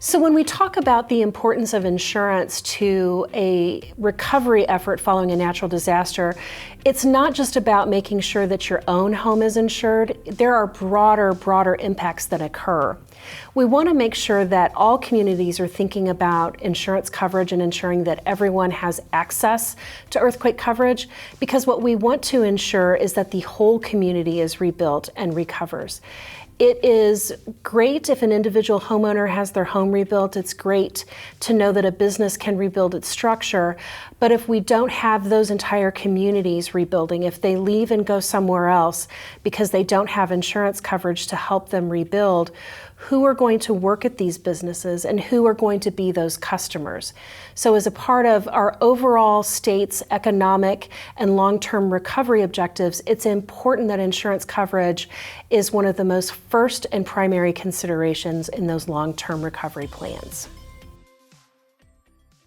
So when we talk about the importance of insurance to a recovery effort following a natural disaster, it's not just about making sure that your own home is insured. There are broader impacts that occur. We want to make sure that all communities are thinking about insurance coverage and ensuring that everyone has access to earthquake coverage, because what we want to ensure is that the whole community is rebuilt and recovers. It is great if an individual homeowner has their home rebuilt. It's great to know that a business can rebuild its structure. But if we don't have those entire communities rebuilding, if they leave and go somewhere else because they don't have insurance coverage to help them rebuild, who are going to work at these businesses and who are going to be those customers? So as a part of our overall state's economic and long-term recovery objectives, it's important that insurance coverage is one of the most first and primary considerations in those long-term recovery plans.